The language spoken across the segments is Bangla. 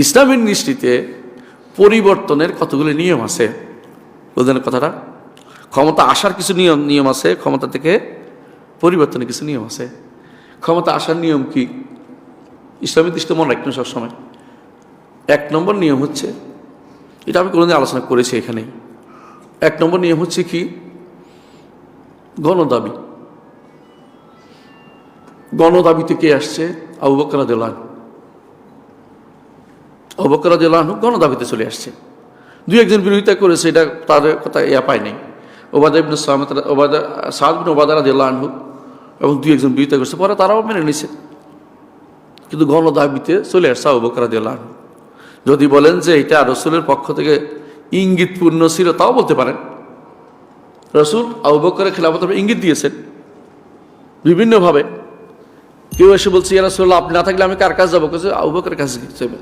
ইসলামের দৃষ্টিতে পরিবর্তনের কতগুলি নিয়ম আছে, বুঝলেন কথাটা? ক্ষমতা আসার কিছু নিয়ম আছে, ক্ষমতা থেকে পরিবর্তনের কিছু নিয়ম আছে। ক্ষমতা আসার নিয়ম কি ইসলামের দৃষ্টিতে মনে রাখবেন সবসময়। 1 নম্বর নিয়ম হচ্ছে, এটা আমি কোনোদিন আলোচনা করেছি এখানেই, 1 নম্বর নিয়ম হচ্ছে কি, গণদাবি। গণদাবিতে কে আসছে? আবু বকর রাদিয়াল্লাহু আনহু। আবু বকর রাদিয়াল্লাহু আনহু গণদাবিতে চলে আসছে। 2-1 বিরোধিতা করেছে, এটা তাদের কথা পায় নাই। সাদ বিন ওবাদা রাদিয়াল্লাহু আনহু এবং 2-1 বিরোধিতা করেছে, পরে তারাও মেনে নিছে, কিন্তু গণদাবিতে চলে আসছে আবু বকর রাদিয়াল্লাহু আনহু। যদি বলেন যে এটা রসুলের পক্ষ থেকে ইঙ্গিতপূর্ণ ছিল, তাও বলতে পারেন। রসুল আবু বকরের খেলাফতের ইঙ্গিত দিয়েছেন বিভিন্নভাবে। কেউ এসে বলছে, ইয়া রাসূলুল্লাহ, আপনি না থাকলে আমি কার কাছে যাবো? কাছে আবু বকরের কাছে যাবেন।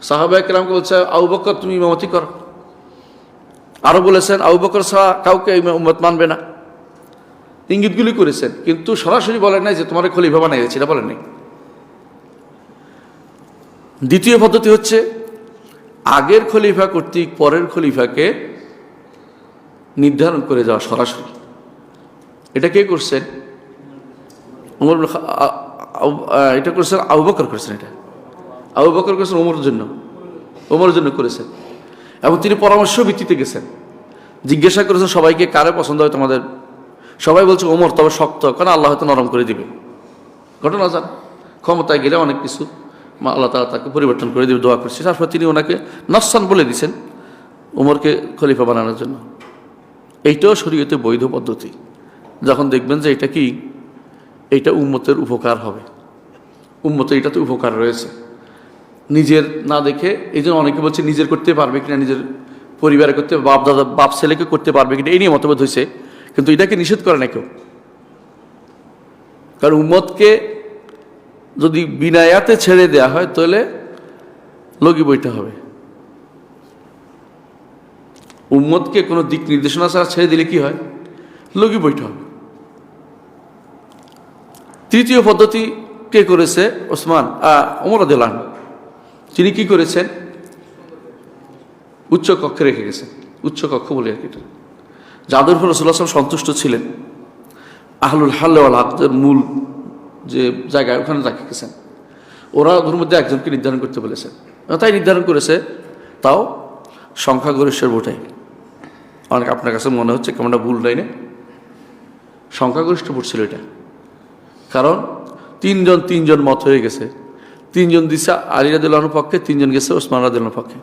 সাহাবায়ে কেরামকে বলছে, আবু বকর তুমি ইমামতি করো। আরো বলেছেন আবু বকর ছাড়া কাউকে উম্মত মানবে না। ইঙ্গিতগুলি করেছেন, কিন্তু সরাসরি বলেন নাই যে তোমার খলিফা বানাইছে, এটা বলেন নাই। দ্বিতীয় পদ্ধতি হচ্ছে আগের খলিফা কর্তৃক পরের খলিফাকে নির্ধারণ করে যাওয়া সরাসরি। এটা কে করছেন? এটা করেছেন আবু বকর করেছেন। এটা আবু বকর করেছেন ওমরের জন্য করেছেন, এবং তিনি পরামর্শ ভিত্তিতে গেছেন। জিজ্ঞাসা করেছেন সবাইকে, কারে পছন্দ হয় তোমাদের? সবাই বলছে ওমর, তবে শক্ত, কারণ আল্লাহ হয়তো নরম করে দিবে। ঘটনা যান, ক্ষমতায় গেলে অনেক কিছু আল্লাহ তাআলা তাকে পরিবর্তন করে দিবে, দোয়া করছে। তারপর তিনি ওনাকে নফসান বলে দিয়েছেন ওমরকে খলিফা বানানোর জন্য। এইটাও শরীয়তে বৈধ পদ্ধতি। যখন দেখবেন যে এটা কি, এইটা উম্মতের উপকার হবে, উম্মতের এটাতে উপকার রয়েছে, নিজের না দেখে। এই জন্য অনেকে বলছে নিজের করতে পারবে কিনা, নিজের পরিবারে করতে, বাপ দাদা বাপ ছেলেকে করতে পারবে কিনা, এই নিয়ে মতভেদ হয়েছে। কিন্তু এটাকে নিষেধ করে না কেউ, কারণ উম্মতকে যদি বিনায়াতে ছেড়ে দেয়া হয় তাহলে লগি বইতে হবে। উম্মতকে কোনো দিক নির্দেশনা ছাড়া ছেড়ে দিলে কি হয়? লগি বইতে হবে। তৃতীয় পদ্ধতি কে করেছে? ওমর রাদিয়াল্লাহু আনহু। তিনি কি করেছেন? উচ্চ কক্ষে রেখে গেছেন। উচ্চ কক্ষ বলে আর কি, যাদের উপর রাসূলুল্লাহ সাল্লাল্লাহু আলাইহি ওয়াসাল্লাম সন্তুষ্ট ছিলেন, আহলুল হাল্ল ওয়াল আকদের মূল যে জায়গায়, ওখানে রেখে গেছেন। ওরা ওদের মধ্যে একজনকে নির্ধারণ করতে বলেছেন, তাই নির্ধারণ করেছে, তাও সংখ্যাগরিষ্ঠের ভোটে। অনেক আপনার কাছে মনে হচ্ছে কেমনটা ভুল লাইনে, সংখ্যাগরিষ্ঠ ভোট ছিল এটা। কারণ তিনজন মত হয়ে গেছে। 3 জন দিচ্ছে আলী রাদিয়াল্লাহু আনহুর পক্ষে, 3 জন গেছে ওসমান রাদিয়াল্লাহু আনহুর পক্ষে।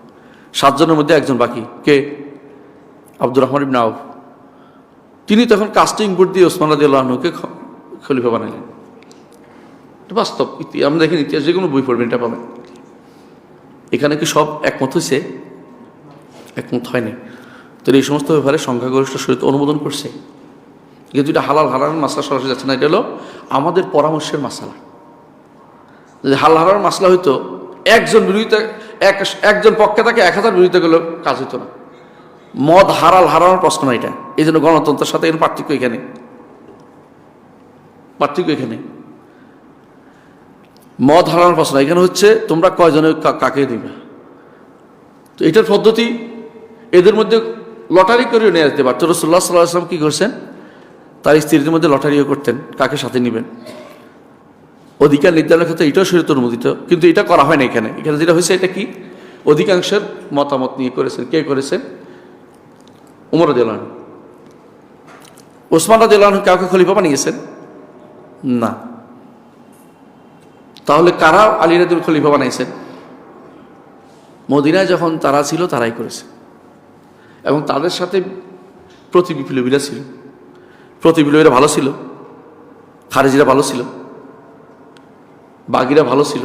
7 জনের মধ্যে একজন বাকি, কে? আব্দুর রহমান ইবনে আউফ। তিনি তখন কাস্টিং ভোট দিয়ে ওসমান রাদিয়াল্লাহু আনহুকে খলিফা বানালেন। বাস্তব আমরা দেখেন, ইতিহাস যে কোনো বই পড়বেন এটা পাবেন। এখানে কি সব একমত হয়েছে? একমত হয়নি। তো এই সমস্ত ব্যাপারে সংখ্যাগরিষ্ঠ শরীয়ত অনুমোদন করছে, কিন্তু এটা হালাল হারাম মাসলা সরাসরি যাচ্ছে না। এটা হলো আমাদের পরামর্শের মাসলা। যদি হালাল হারাম মাসলা হইতো, একজন পক্ষে থাকে 1000 বিরোধিতা করলে কাজ হইতো না। মদ হালাল হারানোর প্রশ্ন না এটা। এই জন্য গণতন্ত্রের সাথে এর পার্থক্য এখানে মদ হারানোর প্রশ্ন। এখানে হচ্ছে তোমরা কয়জনে কাকে দিবে। তো এটার পদ্ধতি এদের মধ্যে লটারি করেও নিয়ে আসতে পারত। রাসূলুল্লাহ সাল্লাল্লাহু আলাইহি ওয়াসাল্লাম কি করছেন? তার স্ত্রীদের মধ্যে লটারিও করতেন, কাকে সাথে নেবেন। অধিকার নির্ধারণের ক্ষেত্রে এটাও শরীয়ত অনুমোদিত, কিন্তু এটা করা হয় না এখানে। যেটা হয়েছে, এটা কি অধিকাংশের মতামত নিয়ে করেছেন। কে করেছেন? ওমর রাদিয়াল্লাহু আনহু। ওসমান রাদিয়াল্লাহু আনহু কাউকে খলিফা বানিয়েছেন না। তাহলে কারা আলী রাদিয়াল্লাহু খলিফা বানাইছেন? মদিনায় যখন তারা ছিল তারাই করেছে, এবং তাদের সাথে প্রতিবিপ্লবীরা ছিল। প্রতিবিপ্লবীরা ভালো ছিল, খারেজিরা ভালো ছিল, বাগিরা ভালো ছিল।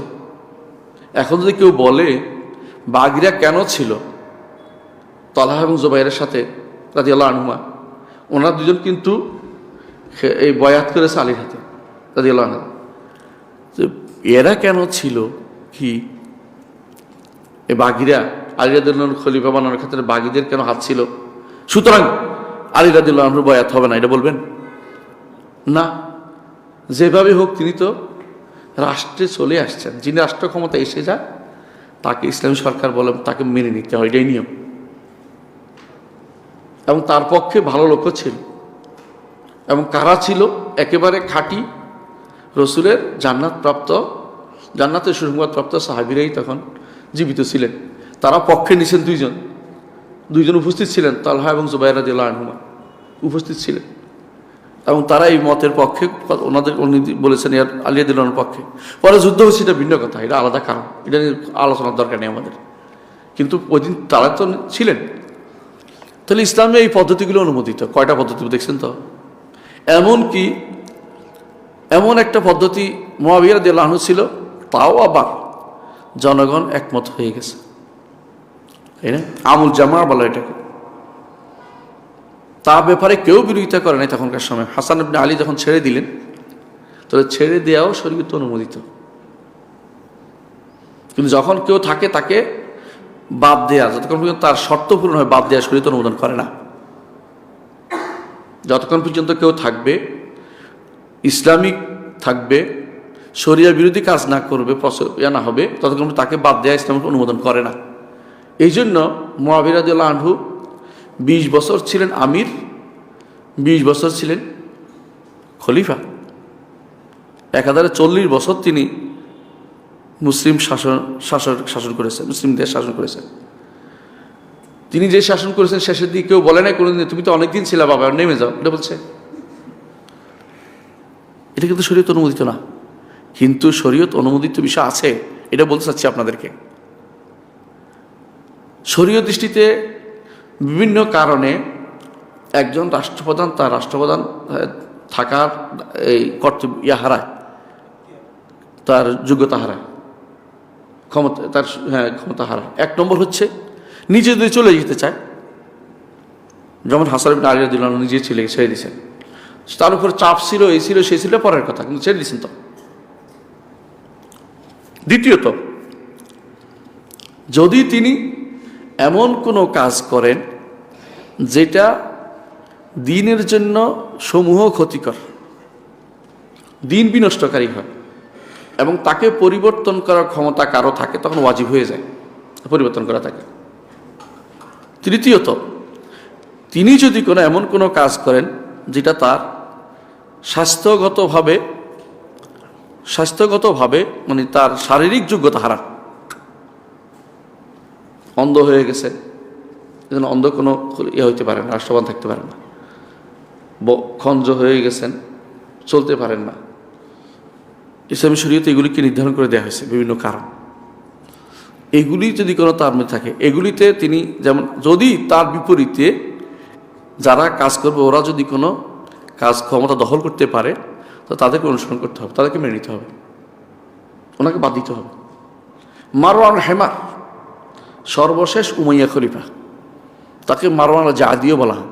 এখন যদি কেউ বলে বাগিরা কেন ছিল, তলহা এবং জুবাইরের সাথে রাদিয়াল্লাহু আনহুমা, ওনারা দুজন কিন্তু এই বয়াত করেছে আলীর হাতে রাদিয়াল্লাহু আনহু। এরা কেন ছিল কি, এই বাগিরা আলী রাদিয়াল্লাহু আনহু খলিফা বানানোর ক্ষেত্রে বাগিদের কেন হাত ছিল? সুতরাং আলী রাদিয়াল্লাহু আনহু বয়াত হবে না, এটা বলবেন না। যেভাবে হোক তিনি তো রাষ্ট্রে চলে আসছেন। যিনি রাষ্ট্র ক্ষমতা এসে যায় তাকে ইসলামী সরকার বলে তাকে মেনে নিতে হয়, এটাই নিয়ম। এবং তার পক্ষে ভালো লোকও ছিল। এবং কারা ছিল? একেবারে খাঁটি রসুলের জান্নাতের সুসংবাদপ্রাপ্ত সাহাবীরাই তখন জীবিত ছিলেন। তারা পক্ষে নিছেন দুইজন উপস্থিত ছিলেন, তালহা এবং জুবাইর রাদিয়াল্লাহু আনহুমা উপস্থিত ছিলেন। এবং তারা এই মতের পক্ষে উনি বলেছেন আলী রাদিয়াল্লাহু আনহুর পক্ষে। পরে যুদ্ধ হচ্ছে, এটা ভিন্ন কথা, এটা আলাদা কারণ, এটা নিয়ে আলোচনার দরকার নেই আমাদের। কিন্তু ওই দিন তারা তো ছিলেন। তাহলে ইসলামে এই পদ্ধতিগুলো অনুমোদিত। কয়টা পদ্ধতি দেখছেন তো? এমনকি এমন একটা পদ্ধতি মুআবিয়া রাদিয়াল্লাহু আনহু ছিল, তাও আবার জনগণ একমত হয়ে গেছে, তাই না? আমুল জামা বলা এটাকে। তার ব্যাপারে কেউ বিরোধিতা করে নাই তখনকার সময়। হাসান ইবনে আলী যখন ছেড়ে দিলেন, তাহলে ছেড়ে দেওয়াও শরীয়তে অনুমোদিত। কিন্তু যখন কেউ থাকে তাকে বাদ দেয়া, যতক্ষণ পর্যন্ত তার শর্ত পূরণ হয়, বাদ দেওয়া শরীয়তে অনুমোদন করে না। যতক্ষণ পর্যন্ত কেউ থাকবে, ইসলামিক থাকবে, শরিয়া বিরোধী কাজ না করবে, না হবে, ততক্ষণ তাকে বাদ দেওয়া ইসলাম অনুমোদন করে না। এই জন্য মুআবিয়া রাদিয়াল্লাহু আনহু 20 বছর ছিলেন আমির, 20 বছর ছিলেন খলিফা। 1040 বছর তিনি মুসলিম শাসন করেছেন, মুসলিম দেশ শাসন করেছেন। তিনি যে শাসন করেছেন শেষের দিকে কেউ বলে নাই কোনোদিন তুমি তো অনেকদিন ছিলা বাবা, নেমে যাও, এটা বলছে? এটা কিন্তু শরীয়ত অনুমোদিত না। কিন্তু শরীয়ত অনুমোদিত বিষয় আছে, এটা বলতে চাচ্ছি আপনাদেরকে। শরীয়ত দৃষ্টিতে বিভিন্ন কারণে একজন রাষ্ট্রপ্রধান তার রাষ্ট্রপ্রধান থাকার এই কর্তব্য হারায়, তার যোগ্যতা হারায়, ক্ষমতা হারায়। 1 নম্বর হচ্ছে নিজে যদি চলে যেতে চায়, যেমন হাসান ইবনে আলী রাদিয়াল্লাহু আনহু নিজে ছেড়ে দিয়েছেন। তার উপর চাপ ছিল, এই ছিল সেই ছিল, পরের কথা, কিন্তু ছেড়ে দিয়েছেন তো। দ্বিতীয়ত, যদি তিনি এমন কোনো কাজ করেন যেটা দ্বীনের জন্য সমূহ ক্ষতিকর, দ্বীন বিনষ্টকারী হয়, এবং তাকে পরিবর্তন করার ক্ষমতা কারো থাকে, তখন ওয়াজিব হয়ে যায় পরিবর্তন করা থাকে। তৃতীয়ত, তিনি যদি এমন কোনো কাজ করেন যেটা তার স্বাস্থ্যগতভাবে মানে তার শারীরিক যোগ্যতা হারান, অন্ধ হয়ে গেছে, এজন্য অন্ধ কোনো হইতে পারে না, রাষ্ট্রবান থাকতে পারে না, খঞ্জ হয়ে গেছেন, চলতে পারেন না। ইসলামী শরীয়তে এগুলিকে নির্ধারণ করে দেওয়া হয়েছে বিভিন্ন কারণ। এগুলি যদি কোনো তার মধ্যে থাকে, এগুলিতে তিনি যেমন, যদি তার বিপরীতে যারা কাজ করবে ওরা যদি কোনো কাজ ক্ষমতা দখল করতে পারে, তো তাদেরকে অনুসরণ করতে হবে, তাদেরকে মেনে নিতে হবে, ওনাকে বাদ দিতে হবে। মারওয়ান হেমার সর্বশেষ উমাইয়া খলিফা, তাকে মারওয়ান জাদিও বলা হয়।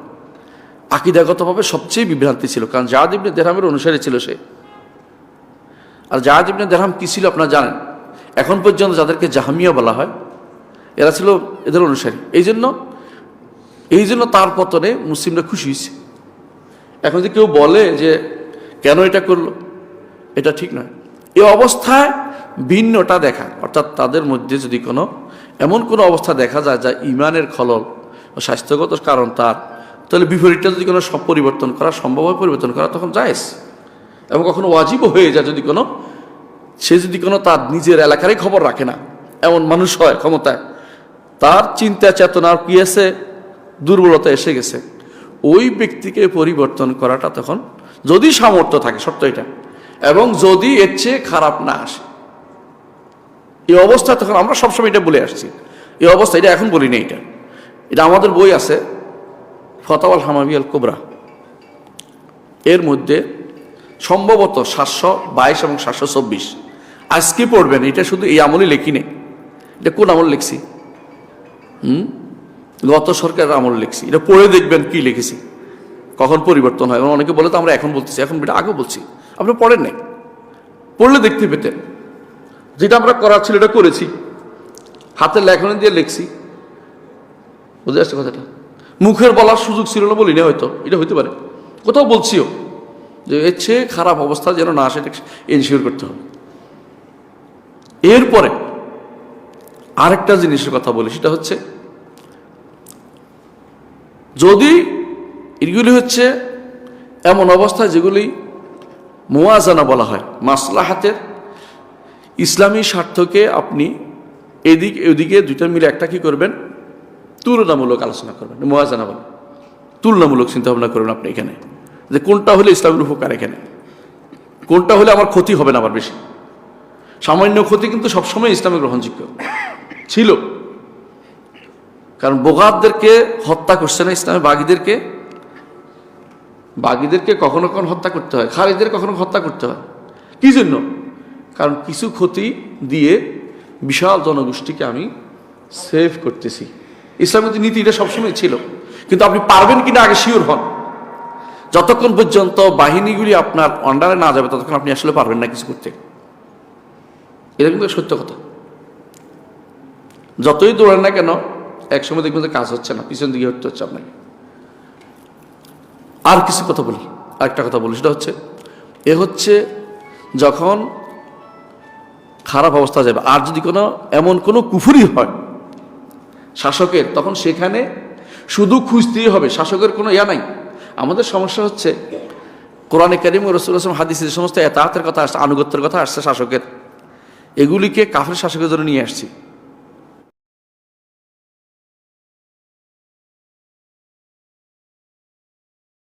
আকীদাগতভাবে সবচেয়ে বিভ্রান্তি ছিল, কারণ জাদ ইবনে দেরহামের অনুসারী ছিল সে। আর জাদ ইবনে দেরহাম কি ছিল আপনারা জানেন? এখন পর্যন্ত যাদেরকে জাহামিয়া বলা হয়, এরা ছিল এদের অনুসারী। এই জন্য তার পতনে মুসলিমরা খুশি হয়েছে। এখন যদি কেউ বলে যে কেন এটা করলো, এটা ঠিক নয়। এই অবস্থায় ভিন্নটা দেখা, অর্থাৎ তাদের মধ্যে যদি এমন কোনো অবস্থা দেখা যায় যা ইমানের খলল ও স্বাস্থ্যগত কারণ তার, তাহলে বিপরীতটা যদি সব পরিবর্তন করা সম্ভব হয়, পরিবর্তন করা তখন জায়েজ। এবং কখনো ওয়াজিবও হয়ে যায় যদি সে যদি তার নিজের এলাকারই খবর রাখে না, এমন মানুষ হয় ক্ষমতায়, তার চিন্তা চেতনার কি আছে, দুর্বলতা এসে গেছে, ওই ব্যক্তিকে পরিবর্তন করাটা তখন যদি সামর্থ্য থাকে, শর্ত এটা, এবং যদি এর চেয়ে খারাপ না আসে, এই অবস্থা তখন আমরা সবসময় এটা বলে আসছি। এই অবস্থা, এটা এখন বলি না, এটা আমাদের বই আছে ফতাওয়াল হামাবি আল কুবরা, এর মধ্যে সম্ভবত 722 এবং 724 আজকে পড়বেন। এটা শুধু এই আমলে লেখি নেই, এটা কোন আমল লিখছি? গত সরকারের আমল লিখছি। এটা পড়ে দেখবেন কি লিখেছি, কখন পরিবর্তন হয়। অনেকে বলে তো আমরা এখন বলতেছি, এখন এটা আগে বলছি, আপনি পড়েন নাই, পড়লে দেখতে পেতেন। যেটা আমরা করার ছিল এটা করেছি, হাতের লেখনী দিয়ে লিখছি, বুঝে আসছে কথাটা। মুখের বলার সুযোগ ছিল না বলি না, হয়তো এটা হইতে পারে, কোথাও বলছিও যে এর চেয়ে খারাপ অবস্থা যেন না আসে, এটা এনশিওর করতে হবে। এরপরে আরেকটা জিনিসের কথা বলি, সেটা হচ্ছে যদি এগুলি হচ্ছে এমন অবস্থা যেগুলি মুওয়াজানা বলা হয়, মাসলাহাতের ইসলামী স্বার্থকে আপনি এদিক ওদিকে দুইটা মিলে একটা কি করবেন, তুলনামূলক আলোচনা করবেন, মুওয়াজানা বলে তুলনামূলক চিন্তা ভাবনা করবেন আপনি এখানে, যে কোনটা হলে ইসলামের উপকার, এখানে কোনটা হলে আমার ক্ষতি হবে না আবার বেশি। সামান্য ক্ষতি কিন্তু সবসময় ইসলামে গ্রহণযোগ্য ছিল, কারণ বোগাতদেরকে হত্যা করছে না ইসলামে, বাগীদেরকে কখনো কখনো হত্যা করতে হয়, খারিজদের কখনো হত্যা করতে হয়। কি জন্য? কারণ কিছু ক্ষতি দিয়ে বিশাল জনগোষ্ঠীকে আমি সেভ করতেছি। ইসলামের নীতি এটা সবসময় ছিল, কিন্তু আপনি পারবেন কিনা আগে শিওর হন। যতক্ষণ পর্যন্ত বাহিনীগুলি আপনার আন্ডারে না যাবে ততক্ষণ আপনি আসলে পারবেন না কিছু করতে। এটা কিন্তু সত্য কথা। যতই দৌড়েন না কেন একসময় দেখবেন যে কাজ হচ্ছে না, পিছন দিকে হতে হচ্ছে আপনাকে। আর কিছু কথা বলি, আরেকটা কথা বলি, সেটা হচ্ছে যখন খারাপ অবস্থা যাবে, আর যদি এমন কোনো কুফরি হয় শাসকের, তখন সেখানে শুধু খুঁজতেই হবে, শাসকের কোনো নাই। আমাদের সমস্যা হচ্ছে কোরআনে কারীম ও রাসূলুল্লাহ সাল্লাল্লাহু আলাইহি ওয়াসাল্লাম হাদিসে যে সমস্ত এতাআতের কথা আসছে, আনুগত্যের কথা আসছে শাসকের, এগুলিকে কাফের শাসকের জন্য নিয়ে আসছি।